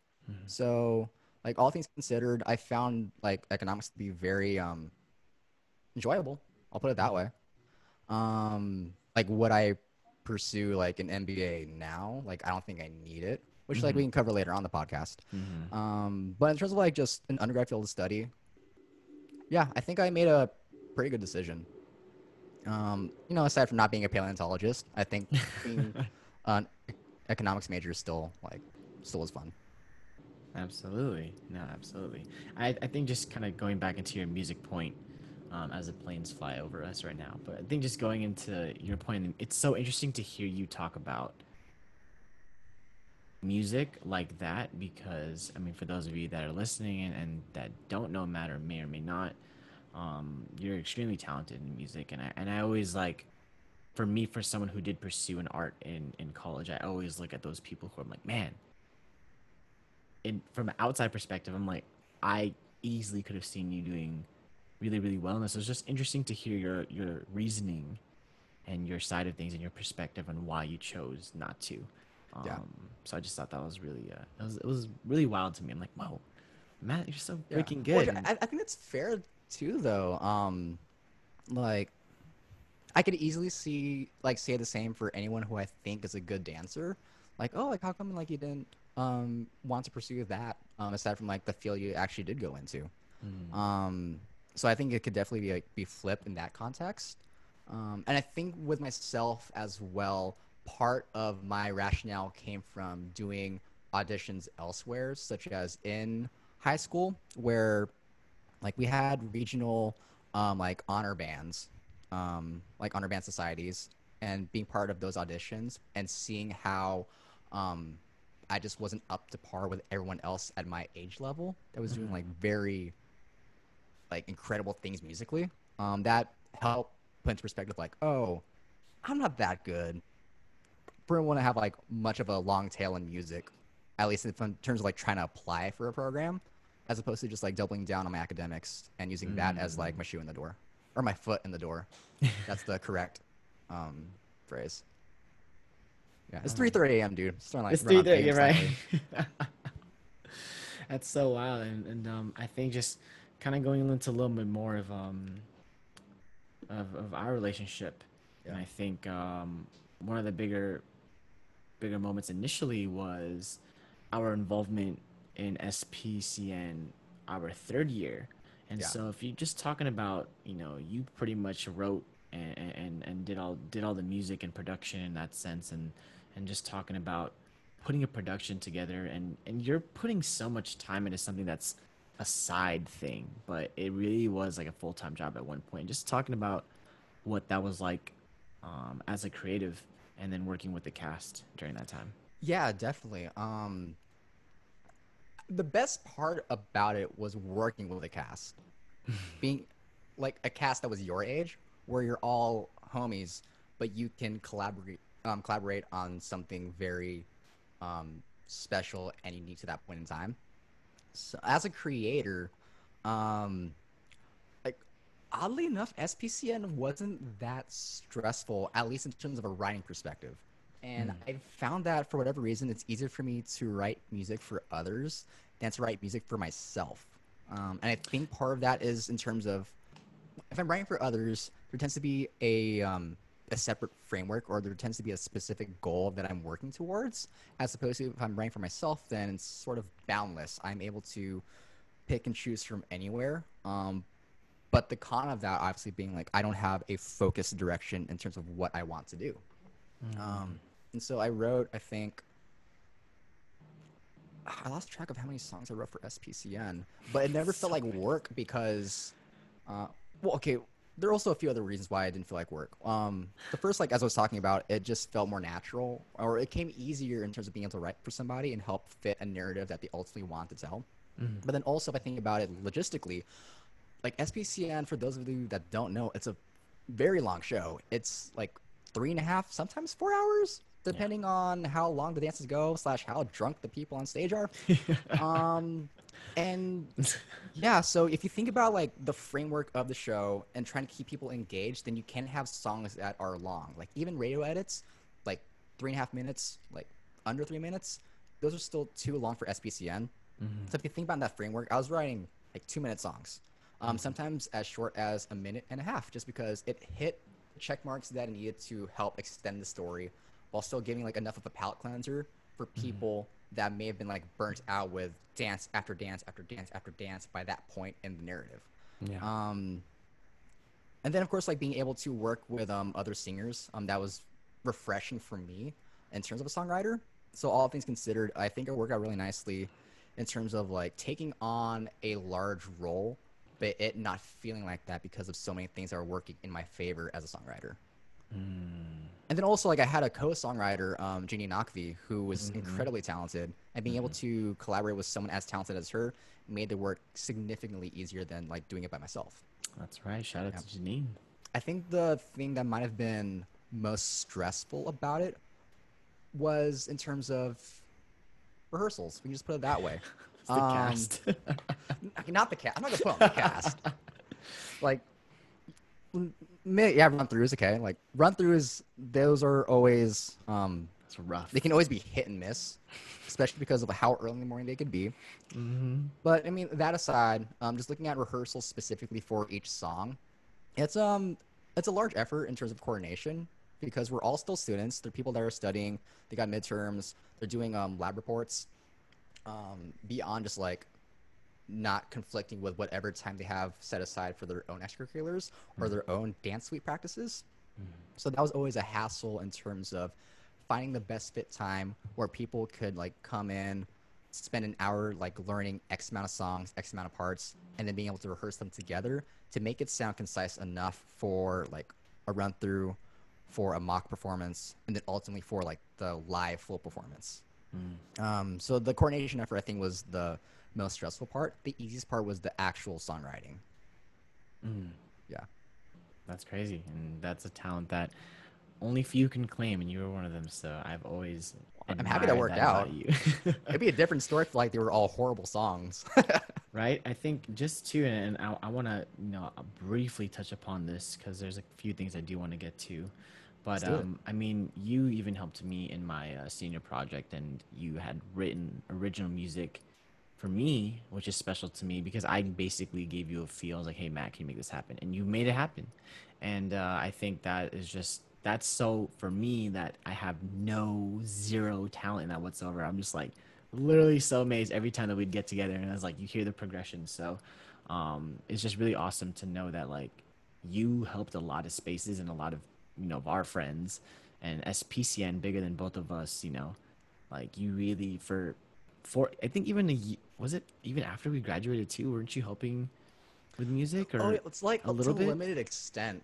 So, like all things considered, I found like economics to be very enjoyable. I'll put it that way. Like would I pursue like an MBA now? Like I don't think I need it, which like we Hmm. can cover later on the podcast. Hmm. But in terms of like just an undergrad field of study, yeah, I think I made a pretty good decision. Aside from not being a paleontologist, I think being an economics major is still was fun. Absolutely. No, absolutely. I think just kind of going back into your music point, as the planes fly over us right now. But I think just going into your point, it's so interesting to hear you talk about music like that because I mean, for those of you that are listening and that don't know Matt or may not, you're extremely talented in music, and I always like, for me, for someone who did pursue an art in college, I always look at those people who I'm like, man, in from an outside perspective, I'm like, I easily could have seen you doing really really well in this. So it's just interesting to hear your reasoning and your side of things and your perspective on why you chose not to. Yeah. So I just thought that was really it was really wild to me. I'm like, whoa, Matt, you're so Yeah. freaking Well, good. And I think it's fair too, though. Like I could easily say the same for anyone who I think is a good dancer. Like, oh, like how come like you didn't want to pursue that aside from like the field you actually did go into. mm, Um, so I think it could definitely be flipped in that context. And I think with myself as well, part of my rationale came from doing auditions elsewhere, such as in high school, where like we had regional like honor band societies, and being part of those auditions and seeing how um, I just wasn't up to par with everyone else at my age level that was doing like mm, very like incredible things musically. That helped put into perspective like, oh, I'm not that good. We don't want to have like much of a long tail in music, at least in terms of like trying to apply for a program, as opposed to just like doubling down on my academics and using that as like my shoe in the door or my foot in the door. That's the correct um, phrase. Yeah, it's oh, 3:30 a.m., dude. It's starting like it's run on 3:30. AM You're right. slightly. That's so wild, and I think just kind of going into a little bit more of our relationship, and Yeah, I think one of the bigger moments initially was our involvement in SPCN our third year. And yeah, so if you're just talking about, you pretty much wrote and did all the music and production in that sense, and just talking about putting a production together, and you're putting so much time into something that's a side thing, but it really was like a full-time job at one point. Just talking about what that was like as a creative and then working with the cast during that time. yeah, definitely. The best part about it was working with a cast, being like a cast that was your age, where you're all homies, but you can collaborate on something very special and unique to that point in time. So as a creator, um, like oddly enough, SPCN wasn't that stressful, at least in terms of a writing perspective. And Mm, I found that for whatever reason, it's easier for me to write music for others than to write music for myself. And I think part of that is in terms of if I'm writing for others, there tends to be a separate framework, or there tends to be a specific goal that I'm working towards, as opposed to if I'm writing for myself, then it's sort of boundless. I'm able to pick and choose from anywhere. But the con of that obviously being like I don't have a focused direction in terms of what I want to do. mm, Um, and so I wrote, I think, I lost track of how many songs I wrote for SPCN, but it never felt so like many. work because, well, okay, there are also a few other reasons why I didn't feel like work. The first, like as I was talking about, it just felt more natural, or it came easier in terms of being able to write for somebody and help fit a narrative that they ultimately want to tell. Mm, But then also, if I think about it logistically, like SPCN, for those of you that don't know, it's a very long show. It's like 3.5, sometimes 4 hours, yeah. depending on how long the dances go, slash how drunk the people on stage are. Um, and yeah, so if you think about like the framework of the show and trying to keep people engaged, then you can have songs that are long. Like even radio edits, like 3.5 minutes, like under 3 minutes, those are still too long for SPCN. Mhm, So if you think about that framework, I was writing like 2 minute songs, mhm, sometimes as short as a minute and a half, just because it hit the check marks that it needed to help extend the story while still giving like enough of a palate cleanser for mhm. people that may have been like burnt out with dance after dance after dance after dance by that point in the narrative. Yeah. Um, and then of course like being able to work with other singers, that was refreshing for me in terms of a songwriter. So all things considered, I think it worked out really nicely in terms of like taking on a large role but it not feeling like that because of so many things that are working in my favor as a songwriter. And then also, like, I had a co-songwriter, Jeannie Nakvi, who was incredibly talented, and being able to collaborate with someone as talented as her made the work significantly easier than like doing it by myself. That's right. Shout out Yeah. to Janine. I think the thing that might have been most stressful about it was in terms of rehearsals. We can just put it that way. It's the cast. Not the cast. I'm not gonna put on the cast. Like, yeah, run throughs. Okay, like run throughs. Those are always It's rough. they can always be hit and miss, especially because of how early in the morning they could be. But I mean, that aside, just looking at rehearsals specifically for each song, it's a large effort in terms of coordination because we're all still students. They're people that are studying. They got midterms. They're doing lab reports. Beyond just like not conflicting with whatever time they have set aside for their own extracurriculars or their own dance suite practices. So that was always a hassle in terms of finding the best fit time where people could like come in, spend an hour like learning X amount of songs, X amount of parts, and then being able to rehearse them together to make it sound concise enough for like a run through, for a mock performance, and then ultimately for like the live full performance. So the coordination effort I think was the most stressful part. The easiest part was the actual songwriting. Yeah. That's crazy, and that's a talent that only few can claim, and you were one of them. So I've always I'm happy that admired worked that out. about you. It'd be a different story if like they were all horrible songs. Right? I think just to, and I want to, briefly touch upon this because there's a few things I do want to get to. But Let's do it. I mean, you even helped me in my senior project, and you had written original music for me, which is special to me because I basically gave you a feel. I was like, "Hey, Matt, can you make this happen?" And you made it happen. And I think that is just that's so for me that I have no zero talent in that whatsoever. I'm just like literally so amazed every time that we'd get together, and I was like, you hear the progression. So it's just really awesome to know that like you helped a lot of spaces and a lot of of our friends, and SPCN bigger than both of us. Like you really for I think even was it even after we graduated too? Weren't you helping with music Oh, or yeah, it's like a up to little a bit? limited extent.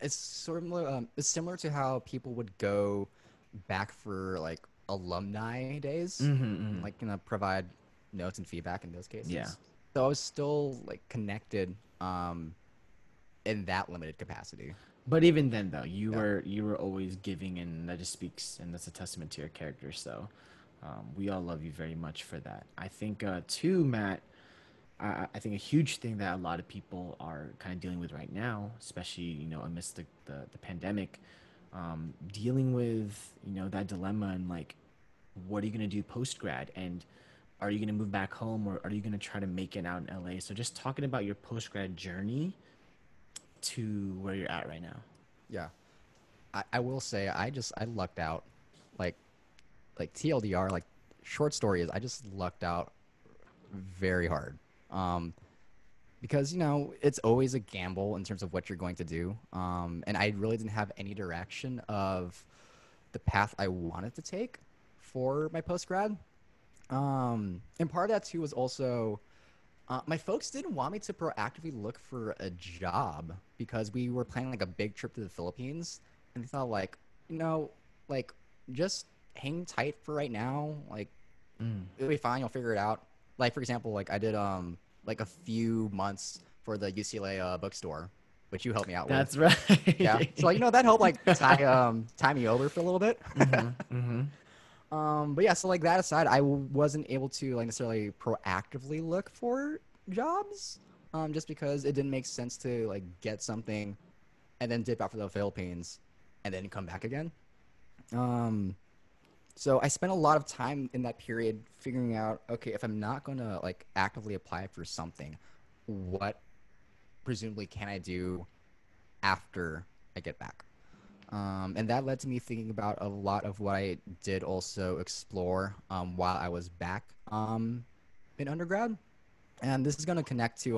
It's similar to how people would go back for like alumni days and like provide notes and feedback in those Yeah. cases. So I was still like connected in that limited capacity. But even then, though, you Yeah. were you were always giving, and that just speaks, and that's a testament to your character. So, we all love you very much for that. I think, too, Matt. I think a huge thing that a lot of people are kind of dealing with right now, especially amidst the pandemic, dealing with that dilemma and like, what are you gonna do post grad, and are you gonna move back home, or are you gonna try to make it out in LA? So, just talking about your post grad journey to where you're at right now. Yeah. I will say I lucked out. Like TLDR, like short story is I just lucked out very hard. Um, because it's always a gamble in terms of what you're going to do. And I really didn't have any direction of the path I wanted to take for my post grad. And part of that too was also my folks didn't want me to proactively look for a job because we were planning like a big trip to the Philippines, and they thought like, you know, like just hang tight for right now. Like it'll be fine. You'll figure it out. Like for example, like I did like a few months for the UCLA bookstore, which you helped me out with. That's Yeah. right. So like that helped like tie me over for a little bit. But yeah, so like that aside, wasn't able to like necessarily proactively look for jobs, just because it didn't make sense to like get something and then dip out for the Philippines and then come back again. Um, so I spent a lot of time in that period figuring out, okay, if I'm not gonna like actively apply for something, what presumably can I do after I get back? And that led to me thinking about a lot of what I did also explore while I was back in undergrad. And this is going to connect to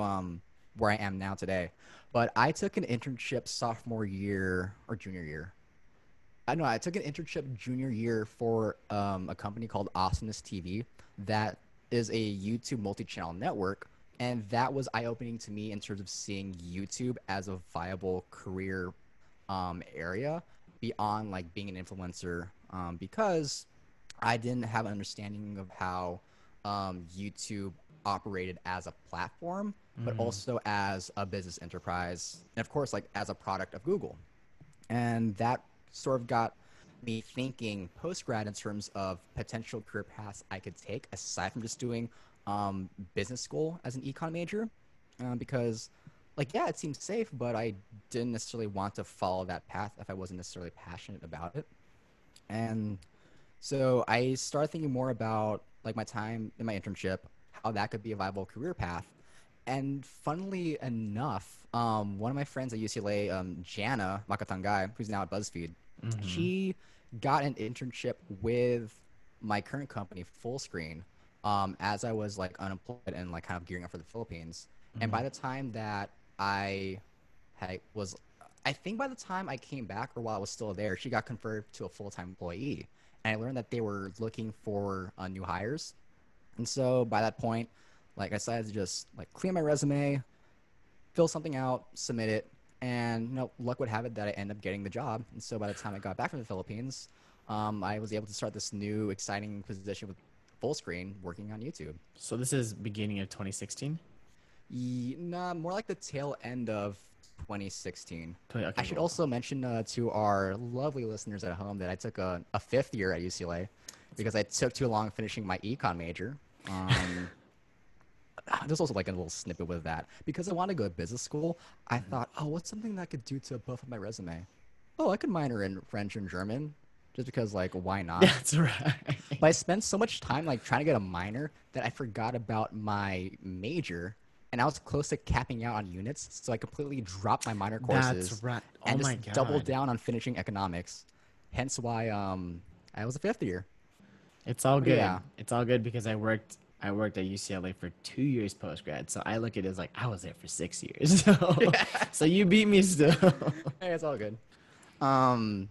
where I am now today. But I took an internship sophomore year or junior year. I know I took an internship junior year for a company called Awesomeness TV that is a YouTube multi-channel network And that was eye-opening to me in terms of seeing YouTube as a viable career area beyond like being an influencer, because I didn't have an understanding of how YouTube operated as a platform, but Mm, also as a business enterprise, and of course, like as a product of Google. And that sort of got me thinking post grad in terms of potential career paths I could take aside from just doing business school as an econ major, because like yeah, it seemed safe, but I didn't necessarily want to follow that path if I wasn't necessarily passionate about it. And so I started thinking more about like my time in my internship, how that could be a viable career path. And funnily enough, one of my friends at UCLA, Jana Makatangai, who's now at BuzzFeed, mm-hmm, she got an internship with my current company, Fullscreen, as I was like unemployed and like kind of gearing up for the Philippines. And mm-hmm. by the time that I was, I think by the time I came back or while I was still there, she got converted to a full-time employee. And I learned that they were looking for new hires. And so by that point, like I decided to just like clean my resume, fill something out, submit it, and luck would have it that I end up getting the job. And so by the time I got back from the Philippines, I was able to start this new exciting position with Fullscreen working on YouTube. So this is beginning of 2016. Nah, more like the tail end of 2016. I Okay, should cool. also mention to our lovely listeners at home that I took a fifth year at UCLA because I took too long finishing my econ major. Um, there's also like a little snippet with that. Because I wanted to go to business school, I Mhm. thought, oh, what's something that I could do to buff up my resume? Oh, I could minor in French and German just because, like, why not? That's right. But I spent so much time like trying to get a minor that I forgot about my major, and I was close to capping out on units, so I completely dropped my minor That's courses right. Oh and my just doubled God. down on finishing economics. Hence why I was a fifth year. It's all But good. yeah. It's all good because I worked at UCLA for 2 years post grad. So I look at it as like I was there for 6 years. So you beat me still. Hey, it's all good. Um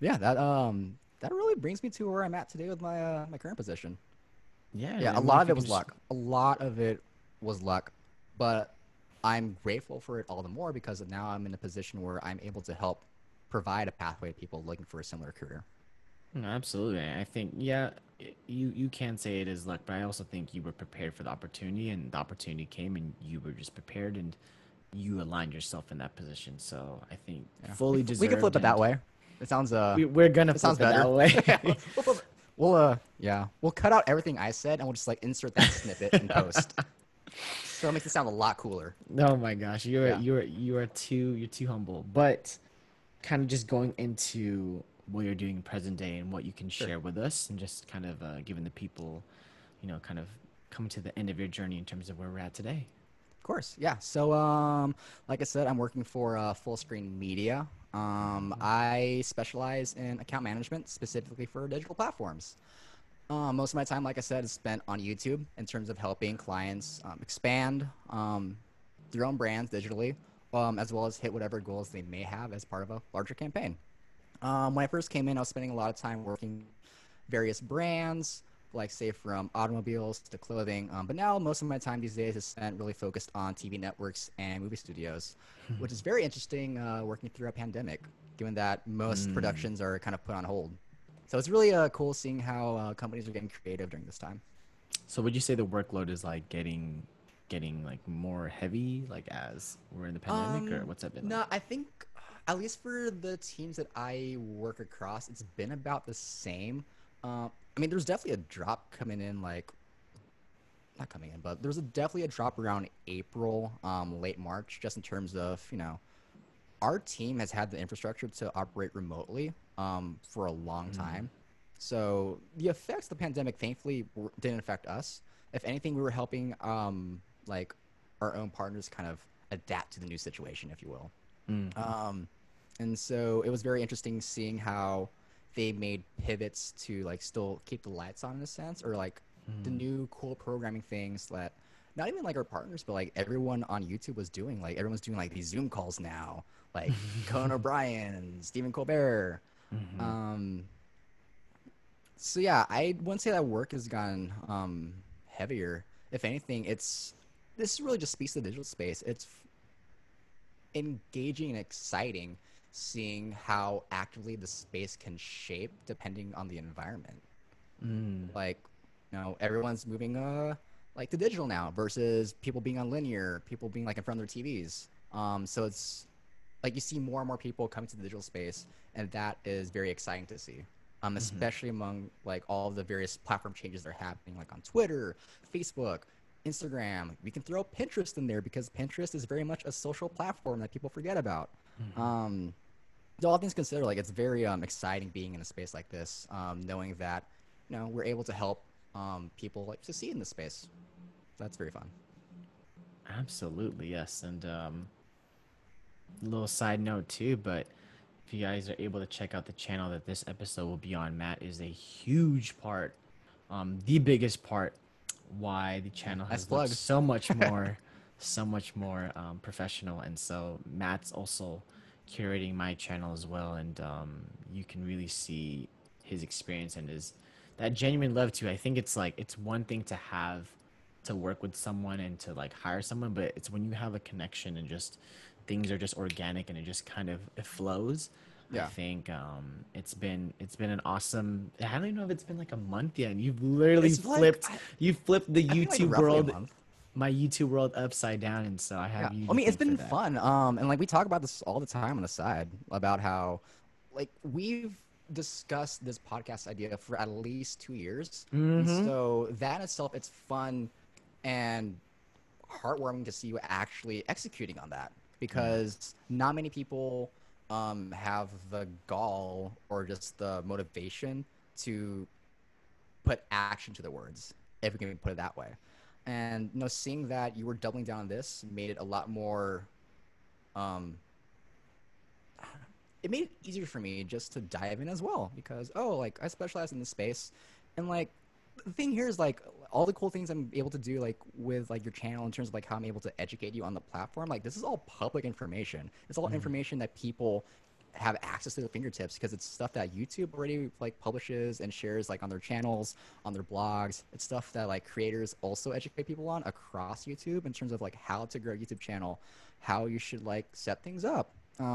yeah, that really brings me to where I'm at today with my current position. Yeah, Yeah, I a mean lot if of you it can was just luck. A lot of it was luck, but I'm grateful for it all the more because now I'm in a position where I'm able to help provide a pathway to people looking for a similar career. no, absolutely. I think yeah, you can say it is luck, but I also think you were prepared for the opportunity and the opportunity came and you were just prepared and you aligned yourself in that position. So I think Yeah, fully we can flip deserved it that and way. It sounds we're gonna it sounds flip it that better. way. Yeah, we'll flip it. We'll yeah, we'll cut out everything I said and we'll just like insert that snippet in post. So it makes it sound a lot cooler. Oh my gosh, Yeah, you're too humble. But kind of just going into what you're doing present day and what you can sure. share with us and just kind of giving the people, kind of coming to the end of your journey in terms of where we're at today. Of course, yeah. So, like I said, I'm working for Full Screen Media. I specialize in account management, specifically for digital platforms. Most of my time, like I said, is spent on YouTube in terms of helping clients expand their own brands digitally, as well as hit whatever goals they may have as part of a larger campaign. When I first came in, I was spending a lot of time working various brands, like say from automobiles to clothing. But now most of my time these days is spent really focused on TV networks and movie studios, which is very interesting working through a pandemic, given that most Mm. productions are kind of put on hold. So it's really cool seeing how companies are getting creative during this time. So would you say the workload is like getting like more heavy like as we're in the pandemic or what's that been like? No, I think at least for the teams that I work across, it's been about the same. I mean, there's definitely a drop coming in, like not coming in, but there's definitely a drop around April, late March, just in terms of our team has had the infrastructure to operate remotely for a long Mm. time. So the effects of the pandemic, thankfully, didn't affect us. If anything, we were helping like our own partners kind of adapt to the new situation, if you will. Mm. Um, and so it was very interesting seeing how they made pivots to like still keep the lights on in a sense, or like the Mm. new cool programming things that not even like our partners, but like everyone on YouTube was doing. Like everyone's doing like these Zoom calls now, like Conan O'Brien and Stephen Colbert. Mm-hmm. Um, so yeah, I wouldn't say that work has gotten heavier. If anything, it's this really just speaks to the digital space. It's engaging and exciting seeing how actively the space can shape depending on the environment. Mm, Like, everyone's moving like to digital now versus people being on linear, people being like in front of their TVs. So it's like you see more and more people coming to the digital space, and that is very exciting to see. hmm. Especially among like all of the various platform changes that are happening, like on Twitter, Facebook, Instagram. We can throw Pinterest in there because Pinterest is very much a social platform that people forget about. Hmm. Um, all things considered, like it's very exciting being in a space like this, knowing that we're able to help people like succeed in this space. That's very fun. Absolutely, yes. And little side note too, but if you guys are able to check out the channel that this episode will be on, Matt is a huge part, the biggest part, why the Yeah, channel nice has looked plug. so much more professional. And so Matt's also curating my channel as well, and you can really see his experience and his that genuine love too. I think it's like it's one thing to have to work with someone and to like hire someone, but it's when you have a connection and just things are just organic and it just kind of it flows. I Yeah, think it's been an awesome. I don't even know if it's been like a month yet. And you've literally it's like flipped you flipped the I think like YouTube roughly a world, month. my YouTube world upside down, and so I Yeah, have you I to mean it's thank for been that. fun. And like we talk about this all the time on the side about how like we've discussed this podcast idea for at least 2 years, and Mm-hmm. so that in itself it's fun and heartwarming to see you actually executing on that Yeah. because not many people have the gall or just the motivation to put action to the words, if we can put it that way. And seeing that you were doubling down on this made it a lot more. Um, it made it easier for me just to dive in as well because like I specialize in this space, and like the thing here is like all the cool things I'm able to do like with like your channel in terms of like how I'm able to educate you on the platform. Like this is all public information. It's all Mm-hmm. information that people have access to their fingertips because it's stuff that YouTube already like publishes and shares like on their channels, on their blogs. It's stuff that like creators also educate people on across YouTube in terms of like how to grow a YouTube channel, how you should like set things up.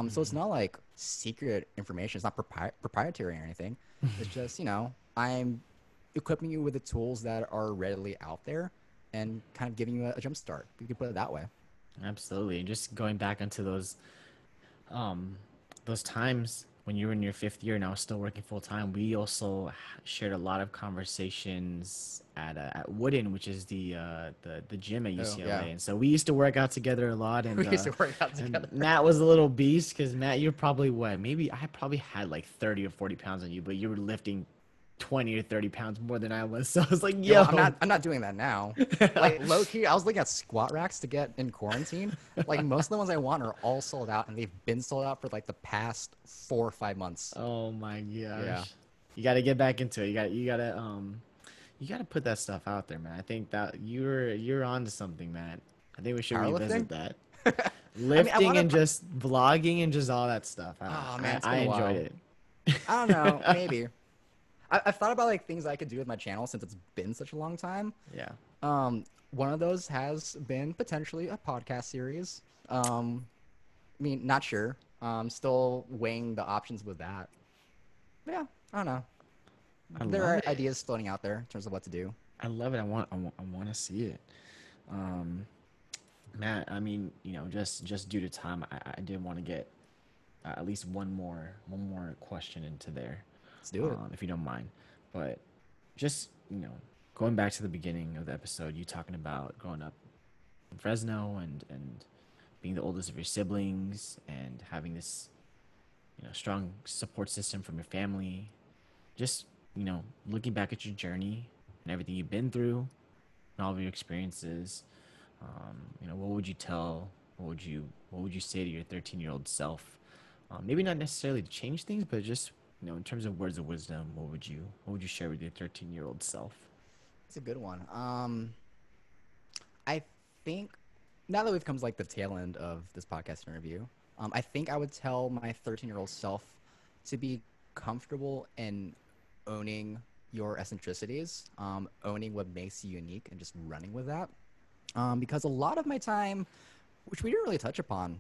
So it's not like secret information. It's not proprietary or anything. It's just I'm equipping you with the tools that are readily out there and kind of giving you a jump start. We could put it that way. Absolutely. And just going back into um those times when you were in your fifth year and I was still working full time, we also shared a lot of conversations at Wooden, which is the gym at Oh UCLA. yeah, And so we used to work out together a lot. we used to work out And together. Matt was a little beast because Matt, you're probably what? Maybe I probably had like 30 or 40 pounds on you, but you were lifting 20 or 30 pounds more than I was. So I was like, Yeah, well, I'm yo. not. I'm not doing that now. Like low key, I was looking at squat racks to get in quarantine. Like most of the ones I want are all sold out, and they've been sold out for like the past 4 or 5 months. Oh my Yeah, gosh. You got to get back into it. You got to put that stuff out there, man. I think that you're on to something, man. I think we should powerlifting. revisit that. I mean, I Lifting want and to. just vlogging and just all that stuff. I Oh man, I, it's I been a enjoyed while. it. I don't know. Maybe I've thought about like things I could do with my channel since it's been such a long time. Yeah. One of those has been potentially a podcast series. I mean, not sure. Still weighing the options with that. But yeah, I don't know. I There love are it. ideas floating out there in terms of what to do. I love it. I want to see it. Um Matt, I mean, just due to time, I did want to get at least one more question into there, Let's do it. if you don't mind. But just going back to the beginning of the episode, you talking about growing up in Fresno and being the oldest of your siblings and having this strong support system from your family. Just looking back at your journey and everything you've been through and all of your experiences, what would you tell? What would you say to your 13-year-old self? Maybe not necessarily to change things, but just in terms of words of wisdom, what would you share with your 13-year-old self? It's a good one. I think now that we've come to like the tail end of this podcast interview, I think I would tell my 13-year-old self to be comfortable in owning your eccentricities, owning what makes you unique, and just running with that. Because a lot of my time, which we didn't really touch upon,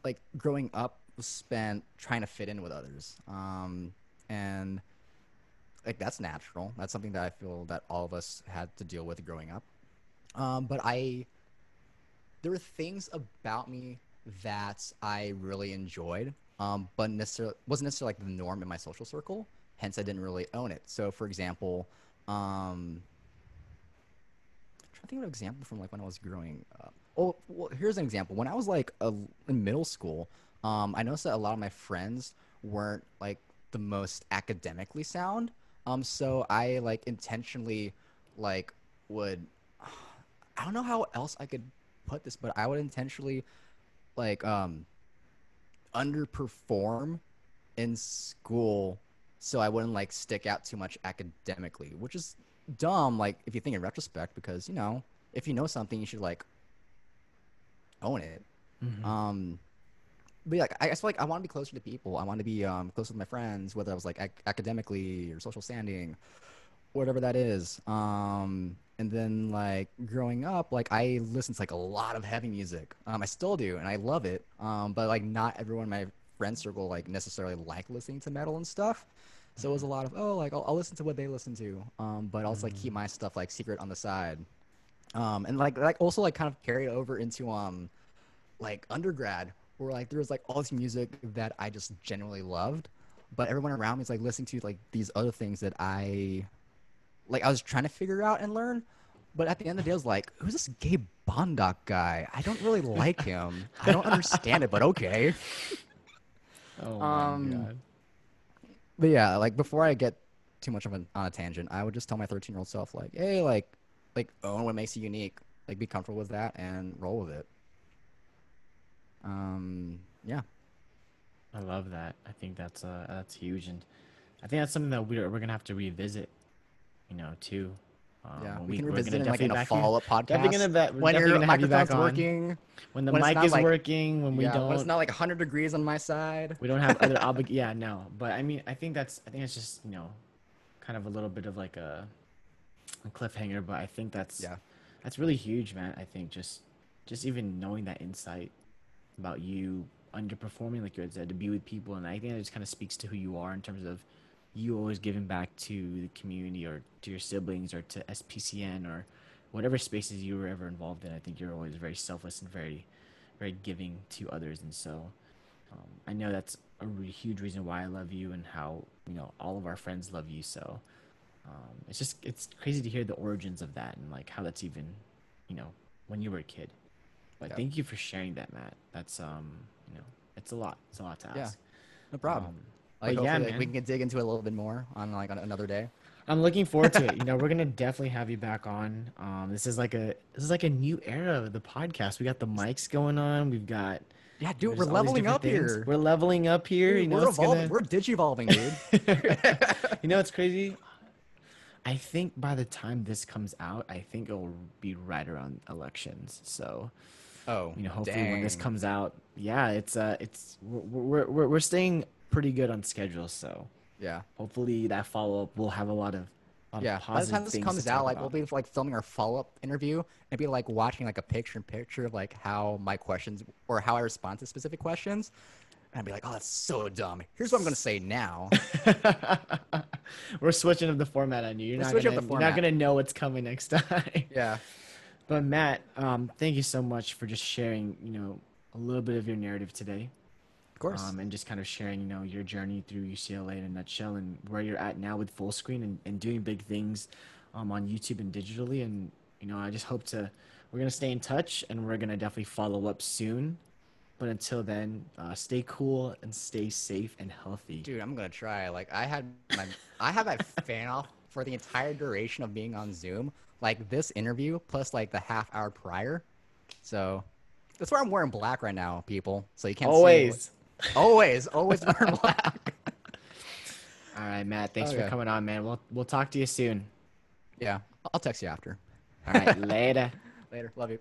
like growing up was spent trying to fit in with others. And like that's natural. That's something that I feel that all of us had to deal with growing up. But there were things about me that I really enjoyed, but necessarily wasn't necessarily like the norm in my social circle. Hence, I didn't really own it. So, for example, I'm trying to think of an example from like when I was growing up. Oh, well, here's an example. When I was like in middle school, I noticed that a lot of my friends weren't like the most academically sound. So I like intentionally like would I don't know how else I could put this, but I would intentionally like underperform in school so I wouldn't like stick out too much academically, which is dumb like if you think in retrospect because if you know something you should like own it. Mm-hmm. Um but like I feel like I want to be closer to people. I want to be closer to my friends, whether I was like academically or social standing, whatever that is. And then like growing up, like I listened to like a lot of heavy music. I still do, and I love it. But like not everyone in my friend circle like necessarily like listening to metal and stuff. So it was a lot of like I'll listen to what they listen to. But also like keep Mm-hmm. my stuff like secret on the side. And like also like kind of carry over into like undergrad where like there was like all this music that I just genuinely loved, but everyone around me is like listening to like these other things that I was trying to figure out and learn, but at the end of the day, I was like, "Who's this gay Bondoc guy? I don't really like him. I don't understand it, but okay." Oh my Um, god. but yeah, like before I get too much of on a tangent, I would just tell my 13-year-old self, like, "Hey, like own what makes you unique. Like, be comfortable with that and roll with it." Yeah, I love that. I think that's huge, and I think that's something that we're gonna have to revisit, too. yeah. When We can we're gonna revisit it definitely in a back you. follow-up Definitely podcast we're when definitely your gonna have you back microphone's on working, when the when it's mic not is like working. When yeah, when it's not like 100 degrees on my side. we don't have other Yeah, no. But I mean, I think it's just kind of a little bit of like a cliffhanger. But I think Yeah. that's really huge, man. I think just even knowing that insight about you underperforming, like you had said, to be with people, and I think that just kind of speaks to who you are in terms of you always giving back to the community or to your siblings or to SPCN or whatever spaces you were ever involved in. I think you're always very selfless and very giving to others, and so I know that's a huge reason why I love you and how all of our friends love you. So it's crazy to hear the origins of that and like how that's even you know when you were a kid. But Yeah. thank you for sharing that, Matt. That's you know, it's a lot. It's a lot to Yeah. ask. No problem. Um, Like but yeah, hopefully like we man, can dig into it a little bit more on like on another day. I'm looking forward to it. We're gonna definitely have you back on. This is like a new era of the podcast. We got the mics going on. We've got Yeah, dude, we're there's all these leveling different up things. here. We're leveling up here. Dude, we're It's evolving. gonna. We're digi-evolving, dude. It's crazy. I think by the time this comes out, I think it'll be right around elections. So Oh, hopefully when this dang. comes out, yeah, it's we're staying pretty good on schedule. So Yeah. hopefully that follow up will have a lot of Yeah. By the time positive this things to comes out, talk like we'll about. be like filming our follow-up interview and be like watching like a picture of like how my questions or how I respond to specific questions. And I'd be like, oh, that's so dumb. Here's what I'm gonna say now. We're switching up the format on you. We're switching up the You're not format. gonna know what's coming next time. Yeah. But Matt, thank you so much for just sharing, a little bit of your narrative today, Of course. and just kind of sharing, your journey through UCLA in a nutshell and where you're at now with full screen and doing big things, on YouTube and digitally. And, I just hope we're going to stay in touch and we're going to definitely follow up soon. But until then, stay cool and stay safe and healthy. Dude, I'm gonna try. Like I had my fan off for the entire duration of being on Zoom. Like this interview plus like the half hour prior. So that's why I'm wearing black right now, people. So you can't see Always. always wearing black. All right, Matt, thanks for Okay. coming on, man. We'll talk to you soon. Yeah. I'll text you after. All right, later. Later. Love you.